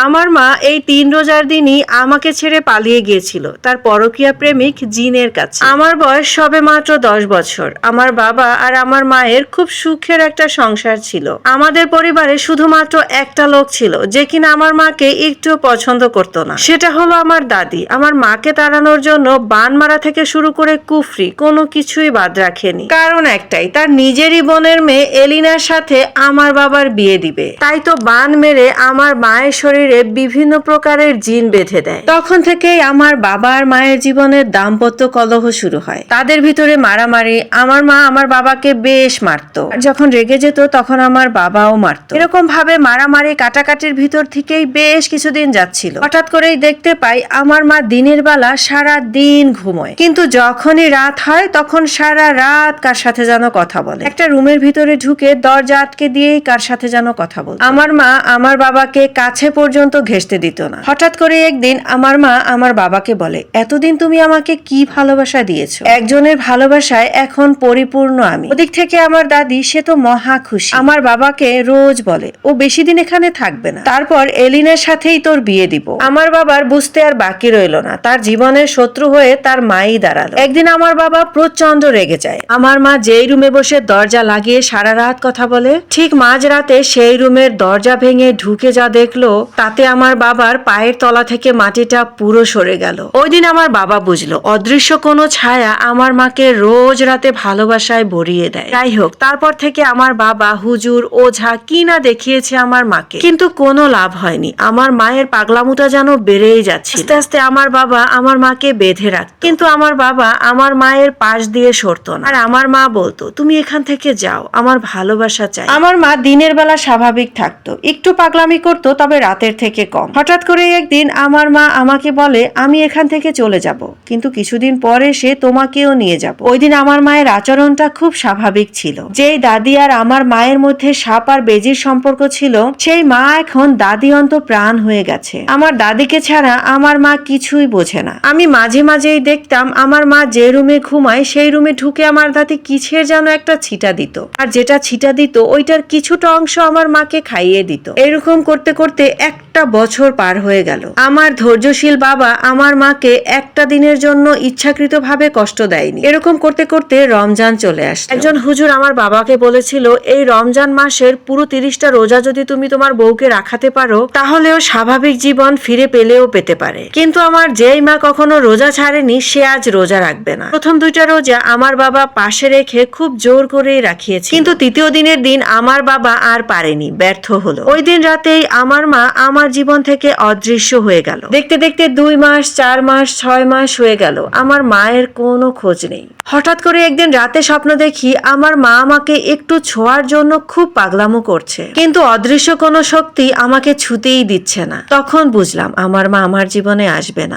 আমার মা এই ৩ রোজার দিনই আমাকে ছেড়ে পালিয়ে গিয়েছিল তার পরকীয়া প্রেমিক জিনের কাছে। আমার বয়স সবে মাত্র ১০ বছর। আমার বাবা আর আমার মায়ের খুব সুখের একটা সংসার ছিল। আমাদের পরিবারে শুধুমাত্র একটা লোক ছিল যে কিনা আমার মাকে একটু পছন্দ করতো না, সেটা হলো আমার দাদি। আমার মাকে তাড়ানোর জন্য বান মারা থেকে শুরু করে কুফরি কোনো কিছুই বাদ রাখেনি। কারণ একটাই, তার নিজেরই বোনের মেয়ে এলিনার সাথে আমার বাবার বিয়ে দিবে। তাই তো বান মেরে আমার মায়ের শরীরে বিভিন্ন প্রকারের জিন বেঁধে দেয়। তখন থেকেই আমার বাবা আর মায়ের জীবনের দাম্পত্য কলহ শুরু হয়। তাদের ভিতরে মারামারি। আমার মা আমার বাবাকে বেশ মারতো, যখন রেগে যেত তখন আমার বাবাও মারতো। এরকম ভাবে মারামারি কাটাকাটির ভিতর থেকেই বেশ কিছুদিন যাচ্ছিল। হঠাৎ করেই দেখতে পাই আমার মা দিনের বেলা সারা দিন ঘুমোয়, কিন্তু যখনই রাত হয় তখন সারা রাত কার সাথে যেন কথা বলে। একটা রুমের ভিতরে ঢুকে দরজা আটকে দিয়েই কার সাথে যেন কথা বলে। আমার মা আমার বাবাকে কাছে পর্যন্ত ঘেঁষতে দিত না। হঠাৎ করে একদিন আমার মা আমার বাবাকে বলে, এতদিন তুমি আমাকে কি ভালোবাসা দিয়েছো, একজনের ভালোবাসায় এখন পরিপূর্ণ আমি। ওদিক থেকে আমার দাদি সে তো মহা খুশি। আমার বাবাকে রোজ বলে ও বেশি দিন এখানে থাকবে না, তারপর এলিনার সাথেই তোর বিয়ে দিব। আমার বাবার বুঝতে আর বাকি রইল না, তার জীবনের শত্রু হয়ে তার মাই দাঁড়ালো। একদিন আমার বাবা প্রচন্ড রেগে যায়। আমার মা যেই রুমে বসে দরজা লাগিয়ে সারা রাত কথা বলে, ঠিক মাঝরাতে সেই রুমের দরজা ভেঙে ঢুকে যা দেখলো, তাতে আমার বাবার পায়ের তলা থেকে মাটিটা পুরো সরে গেল। ওই দিন আমার বাবা বুঝলো অদৃশ্য কোনো ছায়া আমার মাকে রোজ রাতে ভালোবাসায় ভরিয়ে দেয়। যাই হোক, তারপর থেকে আমার বাবা হুজুর ওঝা কি না দেখিয়েছে আমার মাকে, কিন্তু কোনো লাভ হয়নি। আমার মায়ের পাগলামুটা যেন বেড়েই যাচ্ছে। আস্তে আস্তে আমার বাবা আমার মাকে বেঁধে রাখত, কিন্তু আমার বাবা আমার মায়ের পাশ দিয়ে সরতো না। আর আমার মা বলতো, তুমি এখান থেকে যাও, আমার ভালোবাসা চাই। আমার মা দিনের বেলা স্বাভাবিক থাকতো, একটু পাগলামি করতো, তবে রাতের থেকে কম। হঠাৎ করে একদিন আমার মা আমাকে বলে, আমি এখান থেকে চলে যাব, কিন্তু কিছুদিন পরে সে তোমাকেও নিয়ে যাব। ওই দিন আমার মায়ের আচরণটা খুব স্বাভাবিক ছিল। যেই দাদি আর আমার মায়ের মধ্যে সাপ আর বেজির সম্পর্ক ছিল, সেই মা এখন দাদি অন্ত প্রাণ হয়ে গেছে। আমার দাদিকে ছাড়া আমার মা কিছুই বোঝে না। আমি মাঝে মাঝেই দেখতাম আমার মা যে রুমে ঘুমায় সেই রুমে ঢুকে আমার দাদি কিসের যেন একটা ছিটা দিত, আর যেটা ছিটা দিত ওইটার কিছুটা অংশ আমার মাকে খাইয়ে দিত। এরকম করতে করতে একটা বছর পার হয়ে গেল। আমার ধৈর্যশীল বাবা আমার মাকে একটা দিনের জন্য ইচ্ছাকৃতভাবে কষ্ট দেয়নি। এরকম করতে করতে রমজান চলে আসে। একজন হুজুর আমার বাবাকে বলেছিল, এই রমজান মাসের পুরো 30টা রোজা যদি তুমি তোমার বউকে রাখাতে পারো, তাহলেও স্বাভাবিক জীবন ফিরে পেলেও পেতে পারে। কিন্তু আমার যেই মা কখনো রোজা ছাড়েনি, সে আজ রোজা রাখবে না। প্রথম 2টা রোজা আমার বাবা পাশে রেখে খুব জোর করেই রাখিয়েছে, কিন্তু 3য় দিনের দিন আমার বাবা আর পারেনি, ব্যর্থ হলো। ওই দিন রাতেই আমার মা আমার জীবন থেকে অদৃশ্য হয়ে গেল। দেখতে দেখতে 2 মাস, 4 মাস, 6 মাস হয়ে গেল, আমার মায়ের কোনো খোঁজ নেই। হঠাৎ করে একদিন রাতে স্বপ্ন দেখি আমার মা আমাকে একটু ছোঁয়ার জন্য খুব পাগলামো করছে, কিন্তু অদৃশ্য কোনো শক্তি আমাকে ছুতেই দিচ্ছে না। তখন বুঝলাম আমার মা আমার জীবনে আসবে না।